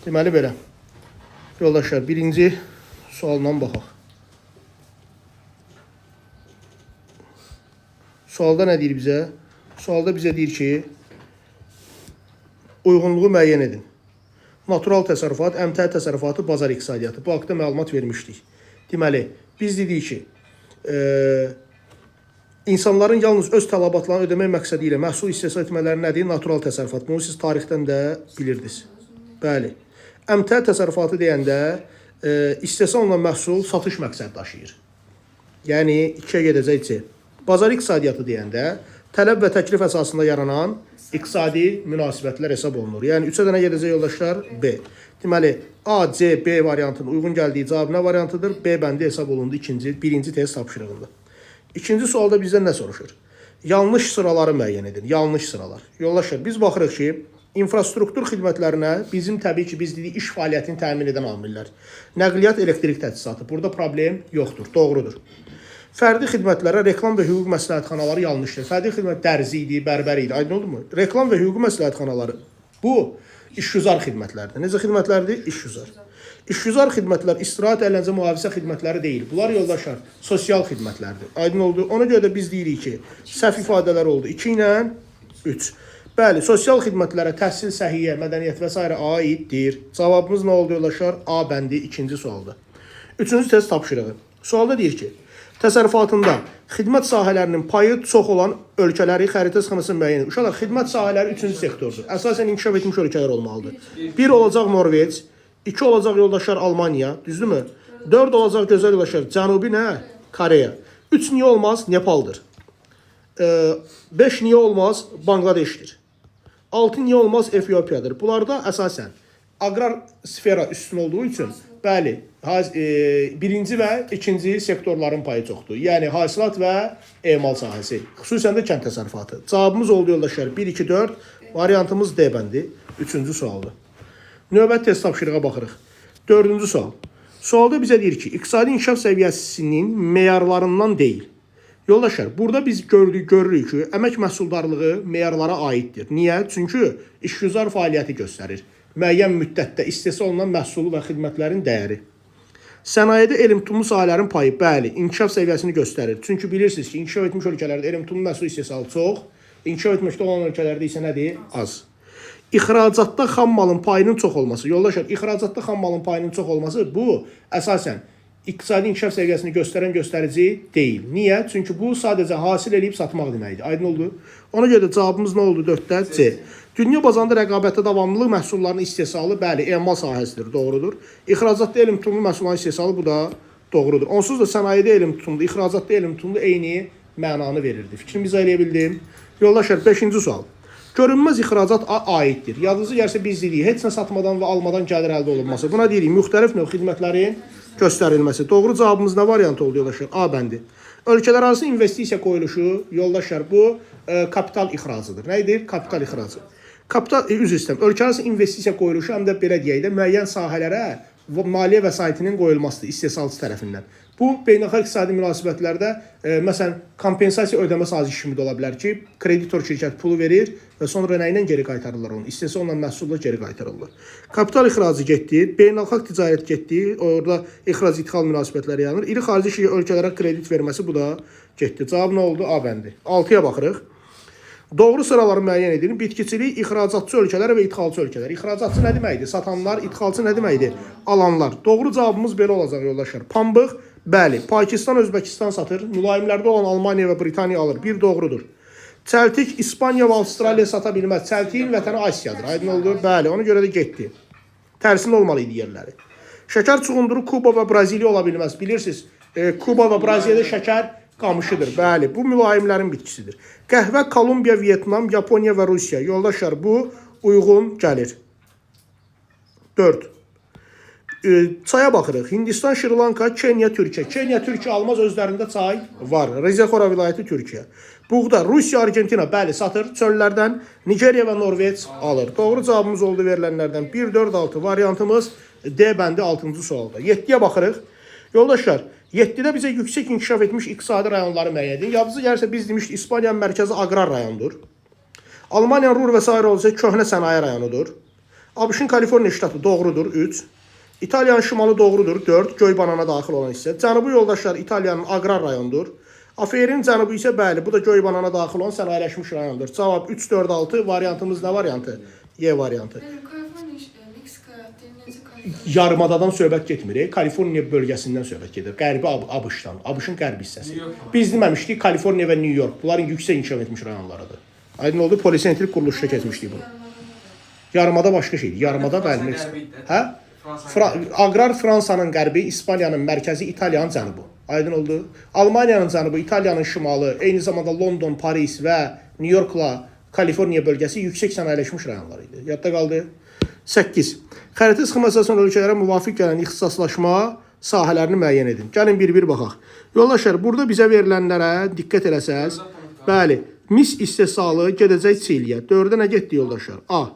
Deməli belə. Yoldaşlar, birinci sualdan baxaq. Sualda nə deyir bizə? Sualda bizə deyir ki, uyğunluğu müəyyən edin. Natural təsərrüfat, əmtəə təsərrüfatı, bazar iqtisadiyyatı. Bu haqda məlumat vermişdik. Deməli, biz dedik ki, insanların yalnız öz tələbatlarını ödəmək məqsədi ilə məhsul istehsal etmələri nədir? Natural təsərrüfat. Bunu siz tarixdən də bilirdiniz. Bəli. Əmtəə təsərrüfatı deyəndə istehsal olunan məhsul satış məqsədi daşıyır. Yəni, ikiyə gedəcək C. Bazar iqtisadiyyatı deyəndə tələb və təklif əsasında yaranan iqtisadi münasibətlər hesab olunur. Yəni, 3-ə dənə gedəcək yoldaşlar B. Deməli, A, C, B variantının uyğun gəldiyi cavab nə variantıdır? B bəndi hesab olundu birinci test tapşırığında. İkinci sualda bizdən nə soruşur? Yanlış sıraları müəyyən edin. Yanlış sıralar. Yoldaşlar, biz baxırıq ki, infrastruktur xidmətlərinə bizim təbii ki, biz dedik, iş fəaliyyətini təmin edən amillər. Nəqliyyat, elektrik təchizatı. Burada problem yoxdur, doğrudur. Fərdi xidmətlərə reklam və hüquq məsləhətxanaları yanlışdır. Fərdi xidmət dərzi idi, bərbər idi. Aydın oldu mu? Reklam və hüquq məsləhətxanaları bu işgüzar xidmətlərdir. Necə xidmətlərdir? İşgüzar. İşgüzar xidmətlər istirahət, əyləncə, mühafizə xidmətləri deyil. Bunlar yoldaşlar sosial xidmətlərdir. Aydın oldu. Ona görə də biz deyirik ki, səhv ifadələr oldu. 2 ilə 3. Bəli, sosial xidmətlərə təhsil, səhiyyə, mədəniyyət və s. aiddir. Cavabımız nə oldu yoldaşlar? A bəndi ikinci sualda. Üçüncü test tapşırığı. Sualda deyir ki, təsərrüfatında xidmət sahələrinin payı çox olan ölkələri xəritə sıxıntısı müəyyən edir. Uşaqlar, xidmət sahələri üçüncü sektordur. Əsasən inkişaf etmiş ölkələr olmalıdır. 1 olacaq Norveç, 2 olacaq yoldaşlar Almaniya, düzdürmü? 4 olacaq gözəl yoldaşlar Cənubi nə? Koreya. 3 niyə olmaz? Nepaldır. 5 niyə olmaz? Bangladeşdir. 6 niyə olmaz? Efiopiyadır. Bunlarda əsasən aqrar sfera üstün olduğu üçün, bəli, birinci və ikinci sektorların payı çoxdur. Yəni, hasilat və emal sahəsi. Xüsusən də kənd təsərrüfatı. Cavabımız oldu yoldaşlar 1, 2, 4. Variantımız D bəndi. Üçüncü sualdır. Növbət test tapşırığa baxırıq. Dördüncü sual. Sualda bizə deyir ki, iqtisadi inkişaf səviyyəsinin meyarlarından deyil. Yoldaşlar, burada biz görürük ki, əmək məhsuldarlığı meyarlara aiddir. Niyə? Çünki işgüzar fəaliyyəti göstərir. Müəyyən müddətdə istehsal olunan məhsulu və xidmətlərin dəyəri. Sənayedə elm-tutumlu sahələrin payı, bəli, inkişaf səviyyəsini göstərir. Çünki bilirsiniz ki, inkişaf etmiş ölkələrdə elm-tutumlu məhsul istehsalı çox, inkişaf etməkdə olan ölkələrdə isə nədir? Az. İxracatda xam malın payının çox olması. Yoldaşlar, ixracatda xam malın payının çox olması bu əsasən iqtisadi inkişaf səviyyəsini göstərən göstərici deyil. Niyə? Çünki bu sadəcə hasil edib satmaq deməkdir. Aydın oldu? Ona görə də cavabımız nə oldu? 4-də C. Dünya bazarında rəqabətdə davamlılıq məhsullarının istehsalı, bəli, emal sahəsidir, doğrudur. İxracatda elm-tutumlu məhsulların istehsalı, bu da doğrudur. Onsuz da sənayedə elm-tutumlu, ixracatda elm-tutumlu eyni mənanı verirdi. Fikrimizi eləyə bildim. Yoldaşlar, 5-ci sual. Görünməz ixracat aiddir. Yadınızı gəlsə biz deyirik, heç nə satmadan və almadan gəlir əldə olunması. Buna deyirik, müxtəlif növ xidmətlərin göstərilməsi. Doğru cavabımız nə variant oldu yoldaşlar? A bəndi. Ölkələr arası investisiya qoyuluşu, yoldaşlar, bu kapital ixracıdır. Nə edir? Kapital ixracı. Üzr istəyirəm. Ölkə arası investisiya qoyuluşu həm də belə deyək də müəyyən sahələrə maliyyə vəsaitinin qoyulmasıdır istehsalçı tərəfindən. Bu, beynəlxalq iqtisadi münasibətlərdə, məsələn, kompensasiya ödəmə sazişi kimi də ola bilər ki, kreditor şirkət pulu verir və sonra nə ilə geri qaytarırlar onu? İstehsal olunan məhsulla geri qaytarırlar. Kapital ixracı getdi, beynəlxalq ticarət getdi, orada ixrac-ixal münasibətləri yanır. İri xarici ölkələrə kredit verməsi bu da getdi. Cavab nə oldu? A bəndi. 6-ya baxırıq. Doğru sıraları müəyyən edin. Bitkiçilik, ixracatçı ölkələr və idxalçı ölkələr. İxracatçı nə deməkdir? Satanlar, idxalçı nə deməkdir? Alanlar. Doğru cavabımız belə olacaq yoldaşlar. Pambıq, bəli. Pakistan, Özbəkistan satır. Mülayimlərdə olan Almaniya və Britaniya alır. Bir doğrudur. Çəltik, İspaniya və Avstraliya sata bilməz. Çəltiyin vətəni Asiyadır. Aydın oldu? Bəli. Ona görə də getdi. Tərsində olmalı idi yerləri. Şəkər çuğunduru Kuba və Braziliya ola bilməz. Bilirsiniz, Kuba və Braziliyada şəkər qamışıdır. Bəli, bu mülayimlərin bitkisidir. Qəhvə, Kolumbiya, Vietnam, Yaponiya və Rusiya. Yoldaşlar, bu uyğun gəlir. 4. Çaya baxırıq. Hindistan, Şri Lanka, Kenya, Türkiyə. Kenya, Türkiyə almaz, özlərində çay var. Rizexora vilayəti Türkiyə. Buğda, Rusiya, Argentina, bəli, satır. Çöllərdən Nigeriya və Norveç alır. Doğru cavabımız oldu verilənlərdən 1, 4, 6. Variantımız D bəndi 6-cı sualda. 7-yə baxırıq. Yoldaşlar, 7-də bizə yüksək inkişaf etmiş iqtisadi rayonları müəyyən edin. Yadınızı gəlirsə biz demişdik, İspaniyanın mərkəzi aqrar rayondur. Almaniyanın Ruhr və s. olsa köhnə sənaye rayonudur. ABŞ-ın Kaliforniya ştatı doğrudur 3. İtaliyanın şimalı doğrudur 4. Göy banana daxil olan hissə. Cənubi yoldaşlar İtaliyanın aqrar rayonudur. Aferin cənubu isə bəli, bu da göy banana daxil olan sənayeləşmiş rayondur. Cavab 3, 4, 6. Variantımız nə variantı? Y variantı. Yarımadadan söhbət getmir. Kaliforniya bölgəsindən söhbət gedir. Qərbi ABŞ-dan, ABŞ-ın qərbi hissəsi. Biz deməmişdik Kaliforniya və New York bunların yüksək inkişaf etmiş rayonlarıdır. Aydın oldu, polisentrik quruluşda keçmişdik bu. Yarımada başqa şeydir. Yarımada bəli. Hə? Aqrar Fransanın qərbi, İspaniyanın mərkəzi, İtaliyanın cənubu. Aydın oldu. Almaniyanın cənubu, İtaliyanın şimalı, eyni zamanda London, Paris və New Yorkla Kaliforniya bölgəsi yüksək sənayeləşmiş rayonlar idi. Yadda qaldı. 8. Xəritə sxemasının ölkələrə müvafiq gələn ixtisaslaşma sahələrini müəyyən edin. Gəlin bir-bir baxaq. Yoldaşlar, burada bizə verilənlərə diqqət eləsəz, bəli, mis istehsalı gedəcək Çiliyə. 4-də nə getdi yoldaşlar? A.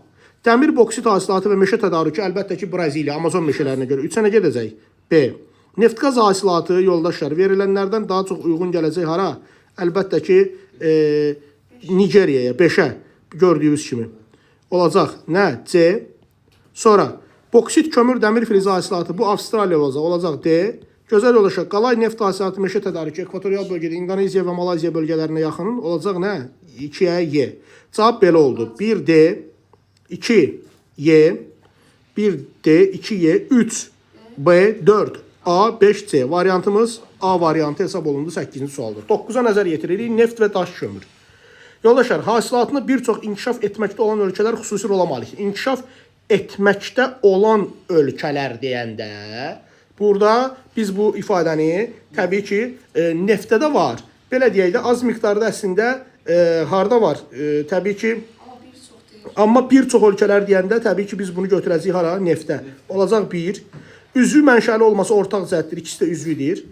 Dəmir boksit hasilatı və meşə tədarükü əlbəttə ki, Braziliya, Amazon meşələrinə görə 3-ə nə gedəcək? B. Neft-qaz hasilatı yoldaşlar verilənlərdən daha çox uyğun gələcək hara? Əlbəttə ki, Nigeriyaya, 5-ə gördüyünüz kimi. Olacaq nə? C. Sonra boksit, kömür, dəmir filizi hasilatı bu Avstraliya olacaq D. Gözəl yoldaşlar, qalay neft hasilatı, meşə tədarükü ekvatorial bölgədə İndoneziya və Malayziya bölgələrinə yaxın olacaq nə? 2-yə Y. Cavab belə oldu. 1 D, 2 Y, 1 D, 2 Y, 3 B, 4 A, 5 C. Variantımız A variantı hesab olundu 8-ci sualdır. 9-a nəzər yetiririk. Neft və daş kömür. Yoldaşlar, hasilatını bir çox inkişaf etməkdə olan ölkələr xüsusi rola malikdir. İnkişaf etməkdə olan ölkələr deyəndə, burada biz bu ifadəni təbii ki, neftdə də var. Belə deyək də, az miqdarda əslində harda var? Təbii ki, amma bir çox ölkələr deyəndə, təbii ki, biz bunu götürəcəyik hara? Neftdə. Olacaq 1. Üzvü mənşəli olması ortaq cəhətdir, ikisi də üzvüdür.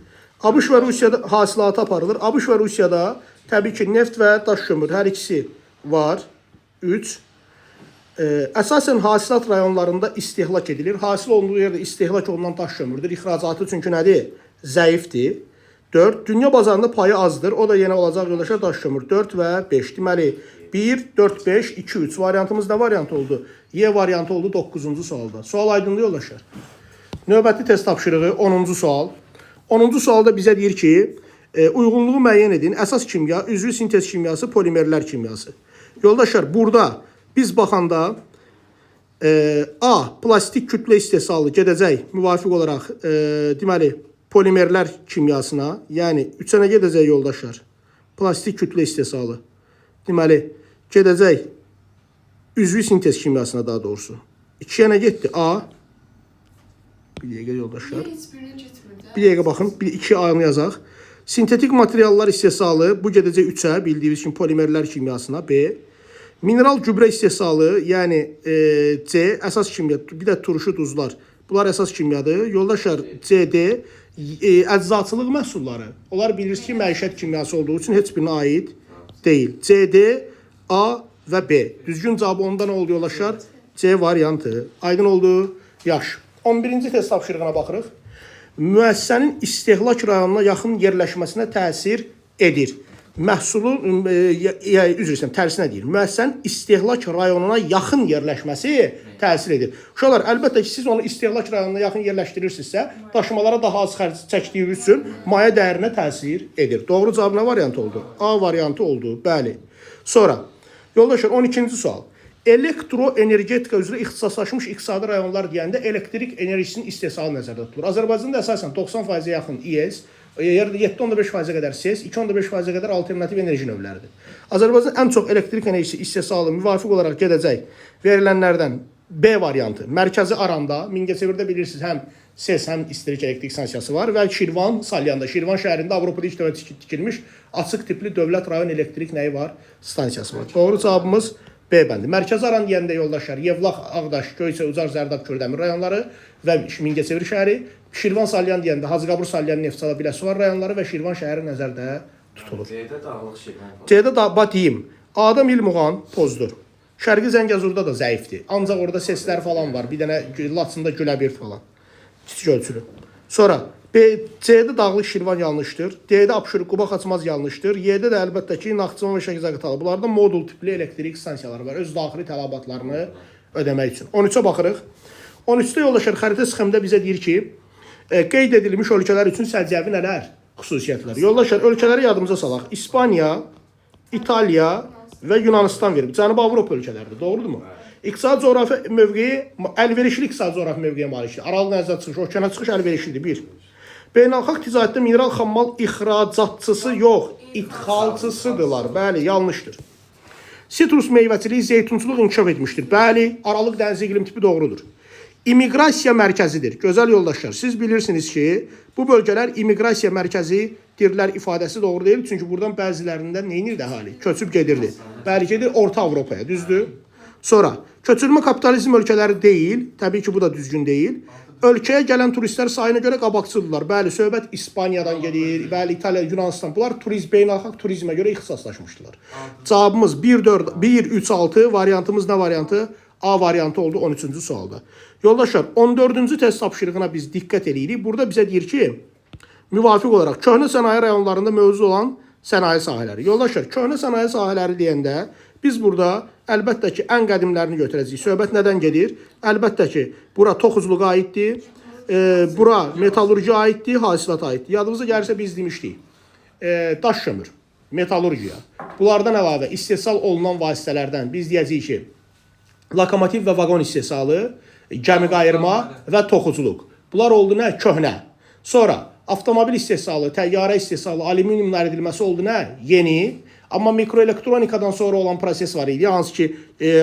ABŞ və Rusiyada hasilatı aparılır. ABŞ və Rusiyada təbii ki, neft və daş kömür hər ikisi var. 3. Əsasən hasilat rayonlarında istehlak edilir. Hasil olduğu yerdə istehlak olunan daş kömürdür. İxracatı çünki nədir? Zəifdir. 4. Dünya bazarında payı azdır. O da yenə olacaq yoldaşlar daş kömür. 4 və 5. Deməli 1, 4, 5, 2, 3. Variantımız nə variant oldu? Y variantı oldu 9-cu sualda. Sual aydındır yoldaşlar. Növbəti test tapşırığı 10-cu sual. 10-cu sualda bizə deyir ki, uyğunluğu müəyyən edin. Əsas kimya, üzvü sintez kimyası, polimerlər kimyası. Yoldaşlar, burada biz baxanda A. Plastik kütlə istehsalı gedəcək müvafiq olaraq deməli polimerlər kimyasına. Yəni 3-ə nə gedəcək yoldaşlar? Plastik kütlə istehsalı. Deməli gedəcək üzvü sintez kimyasına daha doğrusu. 2-yə nə getdi? A. Bir dəqiqə yoldaşlar. Bir dəqiqə baxın. 2 A-nı yazaq. Sintetik materiallar istehsalı bu gedəcək 3-ə bildiyiniz kimi polimerlər kimyasına. B. Mineral gübrə istehsalı, yəni C, əsas kimya, bir də turşu duzlar. Bunlar əsas kimyadır. Yoldaşlar, CD, əczaçılıq məhsulları. Onlar bilirsiniz ki, məişət kimyası olduğu üçün heç birinə aid deyil. CD, A və B. Düzgün cavabı ondan oldu yoldaşlar. C variantı. Aydın oldu. Yaş. 11-ci test tapşırığına baxırıq. Müəssisənin istehlak rayonuna yaxın yerləşməsinə təsir edir. Məhsulun, üzr istəyirəm, tərsinə deyir. Müəssisənin istehlak rayonuna yaxın yerləşməsi təsir edir. Uşaqlar, əlbəttə ki, siz onu istehlak rayonuna yaxın yerləşdirirsinizsə, daşımalara daha az xərc çəkdiyiniz üçün maya dəyərinə təsir edir. Doğru cavab nə variantı oldu? A variantı oldu, bəli. Sonra, yoldaşlar, 12-ci sual. Elektroenergetika üzrə ixtisaslaşmış iqtisadi rayonlar deyəndə elektrik enerjisinin istehsalı nəzərdə tutulur. Azərbaycanda əsasən 90%-ə yaxın İES, 7.5%-ə qədər SES, 2.5%-ə qədər alternativ enerji növləridir. Azərbaycan ən çox elektrik enerjisi istehsalı müvafiq olaraq gedəcək verilənlərdən B variantı. Mərkəzi Aranda, Mingəçevirdə bilirsiniz, həm SES, həm istilik elektrik stansiyası var və Şirvan, Salyanda, Şirvan şəhərində Avropada ilk dəfə tikilmiş açıq tipli dövlət rayon elektrik nəyi var? Stansiyası var. Doğru cavabımız B bəndi. Mərkəzi Aran deyəndə yoldaşlar, Yevlax, Ağdaş, Göyçə, Ucar, Zərdab, Kürdəmir rayonları və Mingəçevir şəhəri. Şirvan Salyan deyəndə Hacıqabur Salyan, Neftçala, Biləsuvar rayonları və Şirvan şəhəri nəzərdə tutulur. C'də dağlıq Şirvan. C'də da deyim. Adam İlmuğan pozdur. Şərqi Zəngəzurda da zəifdir. Ancaq orada seslər falan var. Bir dənə Laçında Güləbird falan. Kiçik ölçülü. Sonra C'də Dağlıq Şirvan yanlışdır. D'də Abşeron Quba Xaçmaz yanlışdır. Y'də də əlbəttə ki, Naxçıvan və Şəki Zaqatala. Bunlarda modul tipli elektrik stansiyaları var. Öz daxili tələbatlarını ödəmək üçün. 13-ə baxırıq. 13-də yoldaşlar xəritə sxemdə bizə deyir ki, qeyd edilmiş ölkələr üçün səciyyəvi nələr? Xüsusiyyətlər. Yoldaşlar, ölkələri yadımıza salaq. İspaniya, İtaliya və Yunanistan verib. Cənubi Avropa ölkələridir, doğrudurmu? İqtisadi coğrafi mövqeyi, əlverişli iqtisadi coğrafi mövqeyə malikdir. Aralıq dənizə çıxış, okeana çıxış əlverişlidir. 1. Beynəlxalq ticarətdə mineral xammal ixracatçısı yox, idxalçısıdırlar. Bəli, yanlışdır. Sitrus meyvəçiliyi, zeytunçuluq inkişaf etmişdir. Bəli, Aralıq dənizi iqlim tipi doğrudur. İmiqrasiya mərkəzidir. Gözəl yoldaşlar, siz bilirsiniz ki, bu bölgələr imiqrasiya mərkəzidirlər ifadəsi doğru deyil. Çünki buradan bəzilərində neynirdi əhali? Köçüb gedirdi. Bəli, gedir Orta Avropaya, düzdür? Sonra, köçürmə kapitalizm ölkələri deyil. Təbii ki, bu da düzgün deyil. Ölkəyə gələn turistlər sayına görə qabaqçıdırlar. Bəli, söhbət İspaniyadan gedir, bəli, İtaliya, Yunanistan. Bunlar beynəlxalq turizmə görə ixtisaslaşmışdılar. Cavabımız 1, 3, 6. Variantımız nə variantı? A variantı oldu 13-cü sualda. Yoldaşlar, 14-cü test tapşırığına biz diqqət edirik. Burada bizə deyir ki, müvafiq olaraq köhnə sənaye rayonlarında mövzu olan sənaye sahələri. Yoldaşlar, köhnə sənaye sahələri deyəndə biz burada əlbəttə ki, ən qədimlərini götürəcəyik. Söhbət nədən gedir? Əlbəttə ki, bura toxuculuğa aiddir, bura metallurgiya aiddir, hasilata aiddir. Yadımıza gəlirsə biz demişdik, daş kömür, metallurgiya. Bunlardan əlavə istehsal olunan vasitələrdən biz deyəcəyik ki, lokomotiv və vaqon istehsalı, gəmi qayırma və toxuculuq. Bunlar oldu nə? Köhnə. Sonra avtomobil istehsalı, təyyarə istehsalı, alüminium əridilməsi oldu nə? Yeni. Amma mikroelektronikadan sonra olan proses var idi. Hansı ki,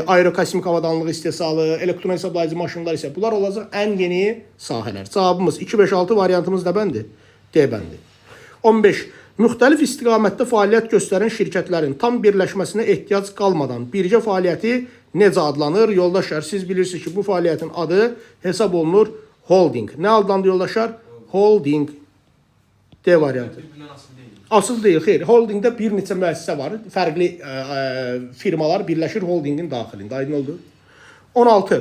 aerokosmik avadanlıq istehsalı, elektron hesablayıcı maşınlar isə bunlar olacaq ən yeni sahələr. Cavabımız 2, 5, 6 variantımız nə bəndir? D bəndi. 15. Müxtəlif istiqamətdə fəaliyyət göstərən şirkətlərin tam birləşməsinə ehtiyac qalmadan birgə fəaliyyəti necə adlanır? Yoldaşlar, siz bilirsiniz ki, bu fəaliyyətin adı hesab olunur holding. Nə adlandı yoldaşlar? Holding. D variantı. Asıl deyil, xeyr. Holdingdə bir neçə müəssisə var. Fərqli firmalar birləşir holdingin daxilində. Aydın oldu? 16.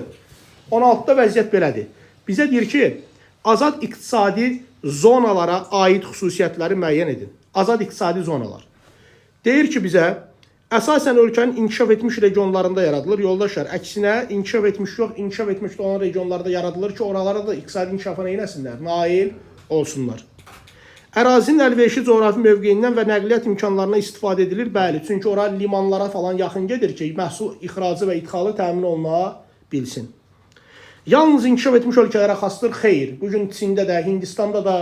16-da vəziyyət belədir. Bizə deyir ki, azad iqtisadi zonalara aid xüsusiyyətləri müəyyən edin. Azad iqtisadi zonalar. Deyir ki, bizə əsasən ölkənin inkişaf etmiş regionlarında yaradılır. Yoldaşlar, əksinə inkişaf etmiş yox, inkişaf etmiş olan regionlarda yaradılır ki, oralara da iqtisadi inkişafa neynəsinlər? Nail olsunlar. Ərazinin əlverişli coğrafi mövqeyindən və nəqliyyat imkanlarına istifadə edilir. Bəli, çünki ora limanlara falan yaxın gedir ki, məhsul ixracı və idxalı təmin oluna bilsin. Yalnız inkişaf etmiş ölkələrə xasdır? Xeyr. Bugün Çində də, Hindistanda da,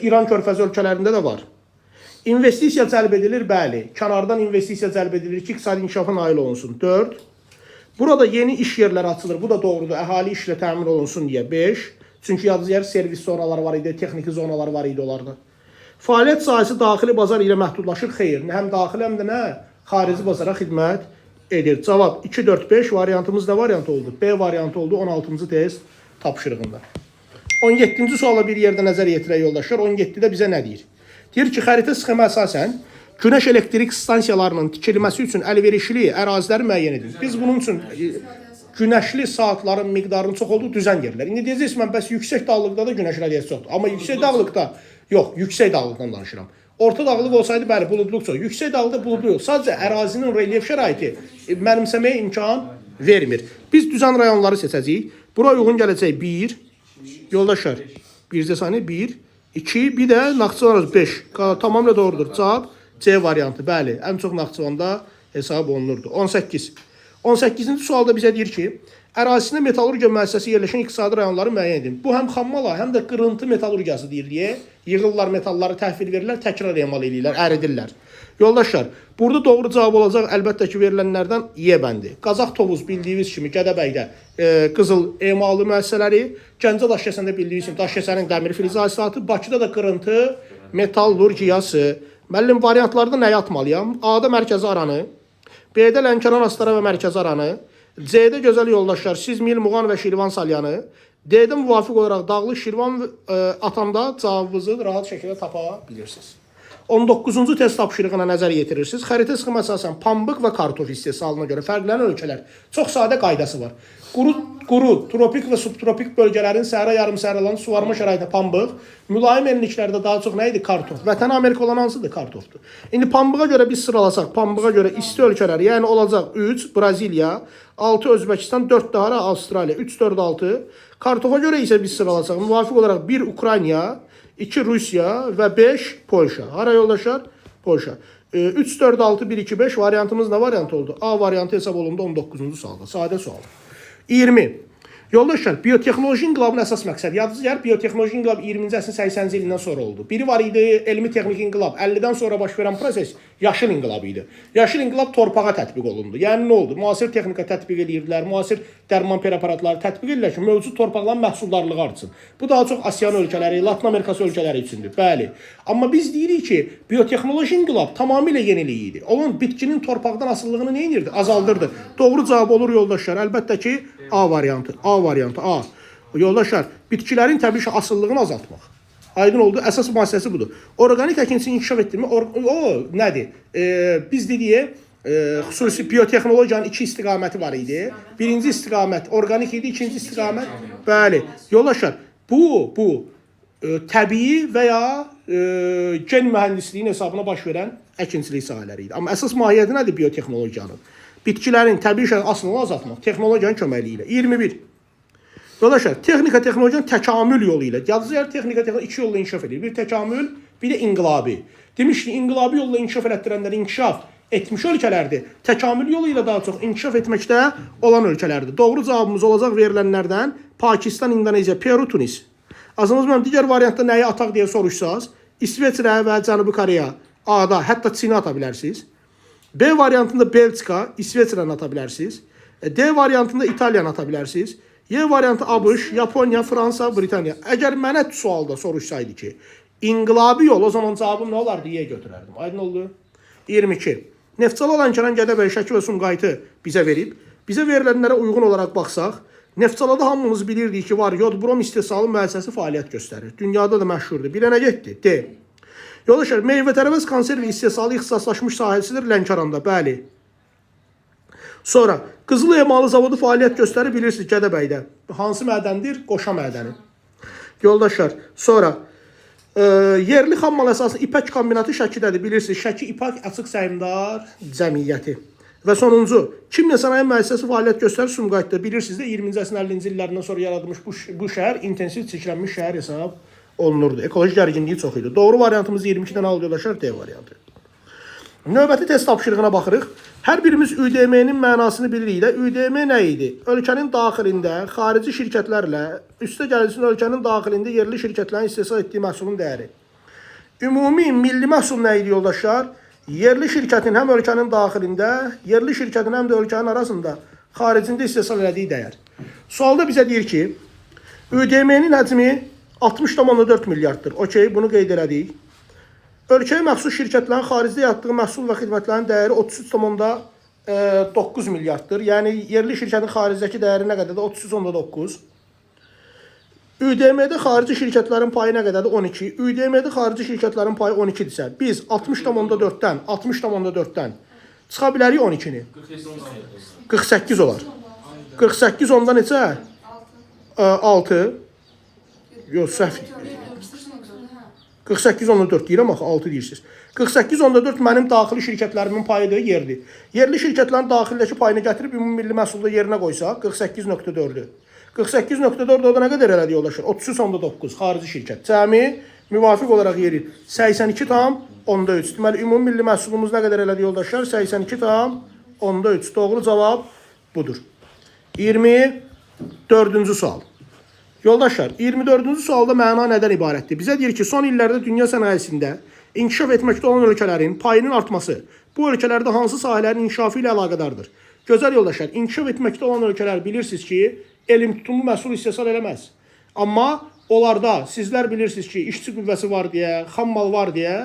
İran körfəzi ölkələrində də var. İnvestisiya cəlb edilir? Bəli. Kənardan investisiya cəlb edilir ki, iqtisadi inkişafa nail olunsun. 4. Burada yeni iş yerləri açılır. Bu da doğrudur. Əhali işlə təmin olunsun deyə. 5. Çünki yadınızda servis zonaları var idi, texniki zonalar var idi onlarda. Fəaliyyət sahəsi daxili bazar ilə məhdudlaşır? Xeyr. Həm daxili, həm də nə? Xarici bazara xidmət edir. Cavab 2, 4, 5 variantımız nə variant oldu? B variantı oldu 16-cı test tapşırığında. 17-ci suala bir yerdə nəzər yetirək yoldaşlar. 17-də bizə nə deyir? Deyir ki, xəritə sxemə əsasən günəş elektrik stansiyalarının tikilməsi üçün əlverişli əraziləri müəyyən edin. Biz bunun üçün günəşli saatların miqdarının çox olduğu düzən yerlər. İndi deyəcəksiniz, mən bəs yüksək dağlıqda da günəş radiasiyası çoxdur. Amma yüksək dağlıqda, yox, yüksək dağlıqdan danışıram. Orta dağlıq olsaydı, bəli, buludluq çox. Yüksək dağlıqda buludluq yox. Sadəcə ərazinin relyef şəraiti mənimsəməyə imkan vermir. Biz düzən rayonları seçəcəyik. Bura uyğun gələcək 1, yoldaşlar, 1 saniyə 1, 2, bir də Naxçıvan 5. Tamamilə doğrudur. Cavab C variantı. Bəli, ən çox Naxçıvanda hesab olunurdu. 18. 18-ci sualda bizə deyir ki, ərazisində metallurgiya müəssisəsi yerləşən iqtisadi rayonları müəyyən edin. Bu həm xammala, həm də qırıntı metallurgiyası deyir. Yığırlar metalları, təhvil verirlər, təkrar emal edirlər, əridirlər. Yoldaşlar, burada doğru cavab olacaq əlbəttə ki, verilənlərdən Y bəndi. Qazax Tovuz bildiyiniz kimi Gədəbəydə qızıl emalı müəssisələri, Gəncə Daşkəsəndə bildiyiniz kimi Daşkəsənin dəmir filiz hasilatı, Bakıda da qırıntı metallurgiyası. Müəllim, variantlarda nəyə atmalıyam? A-da mərkəzi aranı, B-də Lənkəran, Astara və mərkəzi aranı, C-də gözəl yoldaşlar, Sizmil, Muğan və Şirvan salyanı, D-də müvafiq olaraq Dağlıq Şirvan atanda cavabınızı rahat şəkildə tapa bilirsiniz. 19-cu test tapşırığına nəzər yetirirsiniz. Xəritə sxemə əsasən pambıq və kartof istehsalına görə fərqlənən ölkələr. Çox sadə qaydası var. Quru, tropik və subtropik bölgələrin səhra yarımsəhralarının suvarma şəraitində pambıq, mülayim enliklərdə daha çox nə idi? Kartof. Vətən Amerika olan hansıdır? Kartofdur. İndi pambığa görə biz sıralasaq, pambığa görə isti ölkələr, yəni olacaq 3 Braziliya, 6 Özbəkistan, 4 daha Avstraliya, 3, 4, 6. Kartofa görə isə biz sıralasaq, müvafiq olaraq 1 Ukrayna, 2 Rusiya və 5 Polşa. Hara yoldaşlar? Polşa. 3, 4, 6, 1, 2, 5 variantımız nə variant oldu? A variantı hesab olundu 19-cu sualda. Sadə sual. 20. Yoldaşlar, biotexnoloji inqilabın əsas məqsədi. Yadınızda biotexnoloji inqilab 20-ci əsrin 80-ci ilindən sonra oldu. Biri var idi, elmi texnik inqilab. 50-dən sonra baş verən proses yaşıl inqilab idi. Yaşıl inqilab torpağa tətbiq olundu. Yəni nə oldu? Müasir texnika tətbiq edirdilər, müasir dərman preparatları tətbiq edirlər ki, mövcud torpaqların məhsuldarlığı artsın. Bu daha çox Asiyan ölkələri, Latin Amerikası ölkələri üçündür. Bəli. Amma biz deyirik ki, biotexnoloji inqilab tamamilə yenilik idi. Onun bitkinin torpaqdan asıllığını nə edirdi? Azaldırdı. Doğru cavab olur yoldaşlar. Əlbəttə ki, A variantı. A variantı. A. Yoldaşlar, bitkilərin təbii asıllığını azaltmaq. Aydın oldu. Əsas müəssisəsi budur. Orqanik əkinçini inkişaf etdirmək, o nədir? Biz dedik, xüsusi biotexnologiyanın 2 istiqaməti var idi. Birinci istiqamət orqanik idi, ikinci istiqamət. Bəli. Yoldaşlar, bu təbii və ya gen mühəndisliyin hesabına baş verən əkinçilik sahələri idi. Amma əsas mahiyyəti nədir biotexnologiyanın? Bitkilərin təbii aslını azaltmaq, texnologiyanın köməliyi ilə. 21. Yoldaşlar, texnika texnologiyanın təkamül yolu ilə. Yazıcılar texnika texnologiya 2 yolla inkişaf edir. Bir təkamül, bir də inqilabi. Demişdik, inqilabi yolla inkişaf elətdirənlər inkişaf etmiş ölkələrdir. Təkamül yolu ilə daha çox inkişaf etməkdə olan ölkələrdir. Doğru cavabımız olacaq verilənlərdən Pakistan, İndoneziya, Peru, Tunis. Azınız mənim digər variantda nəyi ataq deyə soruşsaz, İsveçrə və Cənubi Koreya A-da, hətta Çini ata bilərsiniz. B variantında Belçika, İsveçrəni ata bilərsiniz. D variantında İtaliyanı ata bilərsiniz. Y variantı ABŞ, Yaponiya, Fransa, Britaniya. Əgər mənə sualda soruşsaydı ki, inqilabi yol, o zaman cavabım nə olardı? Y götürərdim. Aydın oldu. 22. Neftçala Lənkəran, Gədəbəy, Şəki və Sumqayıtı bizə verib. Bizə verilənlərə uyğun olaraq baxsaq, Neftçalada hamımız bilirdik ki, var yod brom istehsalı müəssisəsi fəaliyyət göstərir. Dünyada da məşhurdur. Bir nə getdi? D. Yoldaşlar, meyvə tərəvəz konservi istehsalı ixtisaslaşmış sahəsidir Lənkəranda, bəli. Sonra, qızıl emalı zavodu fəaliyyət göstərir, bilirsiniz, Gədəbəydə. Hansı mədəndir? Qoşa mədəni. Yoldaşlar, sonra, yerli xammal əsasında ipək kombinatı Şəkidədir, bilirsiniz, Şəki İpək Açıq Səhmdar Cəmiyyəti. Və sonuncu, kimya sənaye müəssisəsi fəaliyyət göstərir Sumqayıtda, bilirsiniz də 20-ci əsrin 50-ci illərindən sonra yaradılmış bu şəhər intensiv çirklənmiş şəhər hesab olunurdu. Ekoloji gərginliyi çox idi. Doğru variantımız 22-dən aldı yoldaşlar, D variantı. Növbəti test tapşırığına baxırıq. Hər birimiz ÜDM-nin mənasını bilirik də. ÜDM nə idi? Ölkənin daxilində xarici şirkətlərlə, üstə gəlsin ölkənin daxilində yerli şirkətlərin istehsal etdiyi məhsulun dəyəri. Ümumi milli məhsul nə idi yoldaşlar? Yerli şirkətin həm ölkənin daxilində, yerli şirkətin həm də ölkənin arasında xaricində istehsal elədiyi dəyər. Sualda bizə deyir ki, ÜDM-nin həcmi 60,4 milyarddır. Okey, bunu qeyd elədik. Ölkəyə məxsus şirkətlərin xaricdə yaratdığı məhsul və xidmətlərin dəyəri 33,9 milyarddır. Yəni, yerli şirkətin xaricidəki dəyəri nə qədərdir? 33,9. ÜDM-də xarici şirkətlərin payı nə qədərdir? 12. ÜDM-də xarici şirkətlərin payı 12-dirsə, biz 60,4-dən çıxa bilərik 12-ni. 48 olar. 48 onda neçə? 6. Yox, səhv. 48,4 deyirəm axı, 6 deyirsiniz. 48,4 mənim daxili şirkətlərimin payıdır, yerli. Yerli şirkətlərin daxildəki payını gətirib ümumi milli məhsulda yerinə qoysaq, 48,4-dür. 48,4 o da nə qədər elədi yoldaşlar? 33,9 xarici şirkət. Cəmi müvafiq olaraq yeri 82,3. Deməli, ümumi milli məhsulumuz nə qədər elədi yoldaşlar? 82,3. Doğru cavab budur. 24-cü sual. Yoldaşlar, 24-cü sualda məna nədən ibarətdir? Bizə deyir ki, son illərdə dünya sənayesində inkişaf etməkdə olan ölkələrin payının artması bu ölkələrdə hansı sahələrin inkişafı ilə əlaqədardır? Gözəl yoldaşlar, inkişaf etməkdə olan ölkələr bilirsiniz ki, elm tutumu məhsul istehsal eləməz. Amma onlarda sizlər bilirsiniz ki, işçi qüvvəsi var deyə, xam mal var deyə,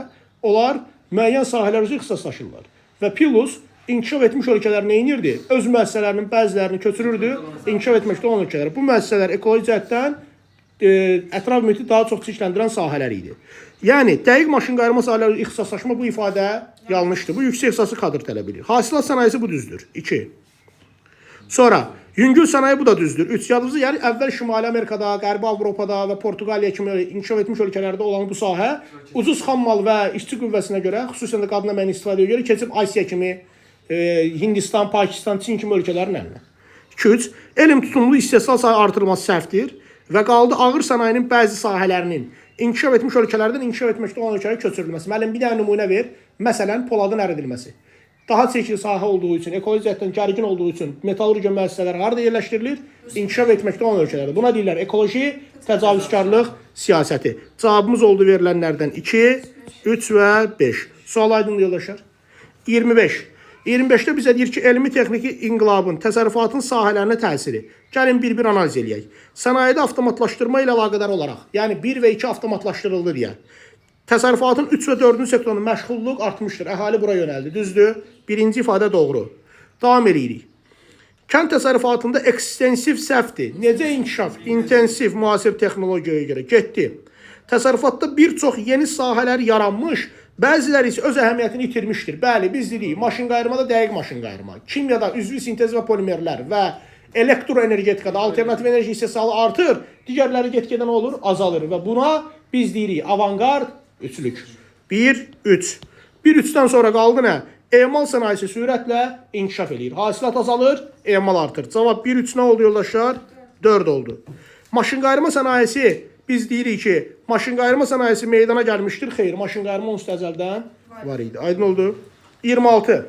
onlar müəyyən sahələr üzrə ixtisaslaşırlar. Və plus, inkişaf etmiş ölkələr nə edirdi? Öz müəssisələrinin bəzilərini köçürürdü, inkişaf etməkdə olan ölkələr. Bu müəssisələr ekoloji cəhətdən ətraf mühiti daha çox çirkləndirən sahələr idi. Yəni, dəqiq maşın qayırma sahələri ixtisaslaşma bu ifadə yanlışdır. Bu yüksək ixtisaslı kadr tələb edir. Hasilat sənayesi bu düzdür. 2. Sonra, yüngül sənaye bu da düzdür. 3. Yadınızda yəni əvvəl Şimali Amerikada, Qərbi Avropada və Portuqaliya kimi inkişaf etmiş ölkələrdə olan bu sahə ucuz xammal və işçi qüvvəsinə görə, xüsusən də qadın əməyinin istifadəyə görə keçib Asiya kimi, Hindistan, Pakistan, Çin kimi ölkələrin əlinə. 2. Elm tutumlu istehsal sayı artırılması səhvdir və qaldı ağır sənayenin bəzi sahələrinin inkişaf etmiş ölkələrdən inkişaf etməkdə olan ölkələrə köçürülməsi. Müəllim, bir dənə nümunə ver. Məsələn, poladın əridilməsi. Daha çəkili sahə olduğu üçün, ekoloji cəhətdən gərgin olduğu üçün metallurgiya müəssisələri harada yerləşdirilir? İnkişaf etməkdə olan ölkələrdə. Buna deyirlər ekoloji təcavüzkarlıq siyasəti. Cavabımız oldu verilənlərdən 2, 3 və 5. Sual aydındır yoldaşlar. 25. 25-də bizə deyir ki, elmi texniki inqilabın təsərrüfatın sahələrinə təsiri. Gəlin bir-bir analiz eləyək. Sənayedə avtomatlaşdırma ilə əlaqədar olaraq, yəni 1 və 2 avtomatlaşdırıldı deyə. Təsərrüfatın 3 və 4-cü sektorunun məşğulluq artmışdır. Əhali bura yönəldi. Düzdür? Birinci ifadə doğru. Davam edirik. Kənd təsərrüfatında ekstensiv səhvdir. Necə inkişaf? İntensiv müasir texnologiyaya görə getdi. Təsərrüfatda bir çox yeni sahələr yaranmış, bəziləri isə öz əhəmiyyətini itirmişdir. Bəli, biz dedik, maşın qayırmada dəqiq maşın qayırma, kimyada üzvü sintez və polimerlər və elektroenergetikada alternativ enerji istehsalı artır, digərləri get-gedə nə olur? Azalır və buna biz deyirik avangard üçlük. 1, 3. 1-3-dən sonra qaldı nə? Emal sənayesi sürətlə inkişaf edir. Hasilat azalır, emal artır. Cavab 1-3 nə oldu yoldaşlar? 4 oldu. Maşın qayırma sənayesi biz deyirik ki, maşın qayırma sənayesi meydana gəlmişdir. Xeyr, maşın qayırma onsuz əzəldən var idi. Aydın oldu. 26.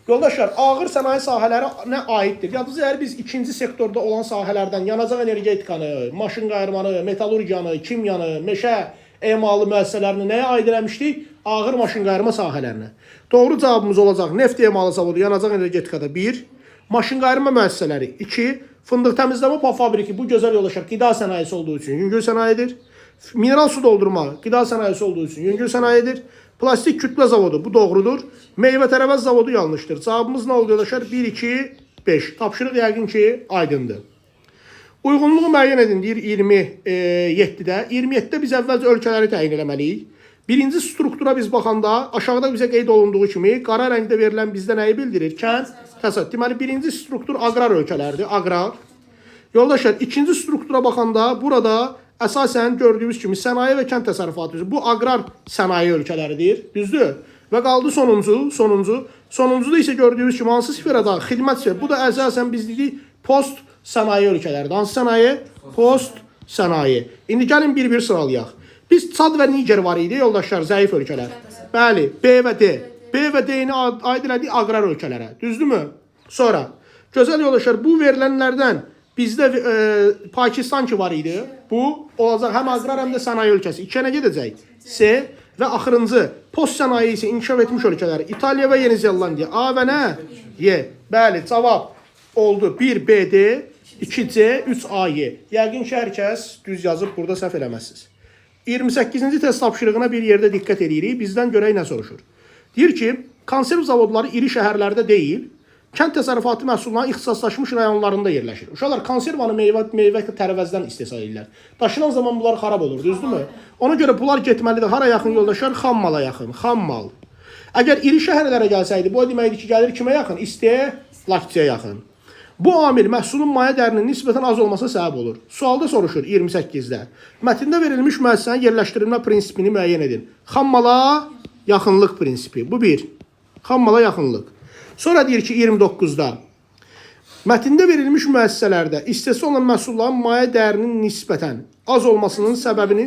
Yoldaşlar, ağır sənaye sahələri nə aiddir? Yadınızda əgər biz ikinci sektorda olan sahələrdən yanacaq energetikanı, maşın qayırmanı, metallurgiyanı, kimyanı, meşə emalı müəssisələrini nəyə aid eləmişdik? Ağır maşın qayırma sahələrinə. Doğru cavabımız olacaq. Neft emalı zavodu, yanacaq energetikada 1, maşın qayırma müəssisələri 2, fındıq təmizləmə fabriki bu gözəl yoldaşlar qida sənayesi olduğu üçün yüngül sənayedir. Mineral su doldurma qida sənayesi olduğu üçün yüngül sənayedir. Plastik kütlə zavodu bu doğrudur. Meyvə tərəvəz zavodu yanlışdır. Cavabımız nə oldu yoldaşlar? 1, 2, 5. Tapşırıq yəqin ki aydındır. Uyğunluğu müəyyən edin deyir 27-də. 27-də biz əvvəlcə ölkələri təyin eləməliyik. Birinci struktura biz baxanda aşağıda bizə qeyd olunduğu kimi qara rəngdə verilən bizdə nəyi bildirir? Kənd təsərrüfatı. Deməli birinci struktur aqrar ölkələrdir. Aqrar. Yoldaşlar ikinci struktura baxanda burada əsasən gördüyümüz kimi sənaye və kənd təsərrüfatı. Bu aqrar sənaye ölkələridir. Düzdür? Və qaldı sonuncu. Sonuncuda isə gördüyümüz kimi hansı sferada? Xidmət sferası. Bu da əsasən biz dedik post sənaye ölkələridir. Hansı sənaye? Post sənaye. İndi gəlin bir-bir sıralayaq. Biz Çad və Niger var idi yoldaşlar, zəif ölkələr. Bəli, B və D. B və D-ni aid elədik aqrar ölkələrə. Düzdürmü? Sonra, gözəl yoldaşlar, bu verilənlərdən bizdə Pakistan ki var idi. Bu olacaq həm aqrar, həm də sənaye ölkəsi. İkiyə nə gedəcək? C və axırıncı post sənaye isə inkişaf etmiş ölkələr. İtaliya və Yeni Zelandiya. A və nə? Y. Bəli, cavab oldu 1 BD, 2C, 3 AY. Yəqin ki, hər kəs düz yazıb burada səhv eləməzsiniz. 28-ci test tapşırığına bir yerdə diqqət edirik. Bizdən görək nə soruşur. Deyir ki, konserv zavodları iri şəhərlərdə deyil, kənd təsərrüfatı məhsullarının ixtisaslaşmış rayonlarında yerləşir. Uşaqlar konservanı meyvə tərəvəzdən istehsal edirlər. Daşınan zaman bunlar xarab olur, düzdürmü? Ona görə bunlar getməlidir. Hara yaxın yoldaşlar? Xammala yaxın. Xammal. Əgər iri şəhərlərə gəlsəydi, bu deməkdir ki, gəlir kimə yaxın? İstehlakçıya yaxın. Bu amil məhsulun maya dərinin nisbətən az olmasına səbəb olur. Sualda soruşur 28-də. Mətndə verilmiş müəssisənin yerləşdirilmə prinsipini müəyyən edin. Xammala yaxınlıq prinsipi. Bu bir. Xammala yaxınlıq. Sonra deyir ki 29-da. Mətndə verilmiş müəssisələrdə istehsal olunan məhsulların maya dərinin nisbətən az olmasının səbəbini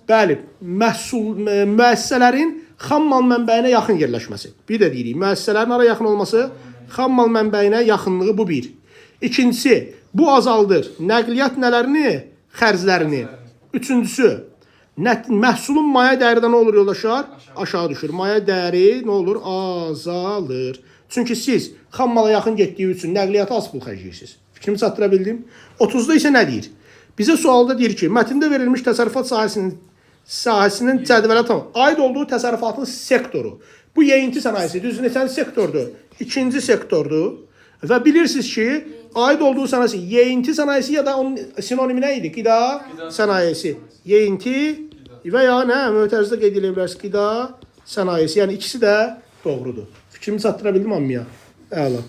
bəli, müəssisələrin xammal mənbəyinə yaxın yerləşməsi. Bir də deyirik, müəssisələrin ara yaxın olması xammal mənbəyinə yaxınlığı bu bir. İkincisi, bu azaldır nəqliyyat nələrini? Xərclərini. Üçüncüsü, məhsulun maya dəyəri nə olur yoldaşlar? Aşağı düşür. Maya dəyəri nə olur? Azalır. Çünki siz xammala yaxın getdiyi üçün nəqliyyata az pul xərcləyirsiniz. Fikrimi çatdıra bildim. 30-da isə nə deyir? Bizə sualda deyir ki, mətndə verilmiş təsərrüfat sahəsinin cədvələ aid olduğu təsərrüfatın sektoru. Bu yeyinti sənayesi düz neçənci sektordur? İkinci sektordur. Və bilirsiniz ki, aid olduğu sənayesi yeyinti sənayesi ya da onun sinonimi nə idi? Qida sənayesi. Yeyinti və ya nə? Mötərizdə qeyd edə bilərsiniz. Qida sənayesi. Yəni ikisi də doğrudur. Fikrimi çatdıra bildim hamıya. Əla.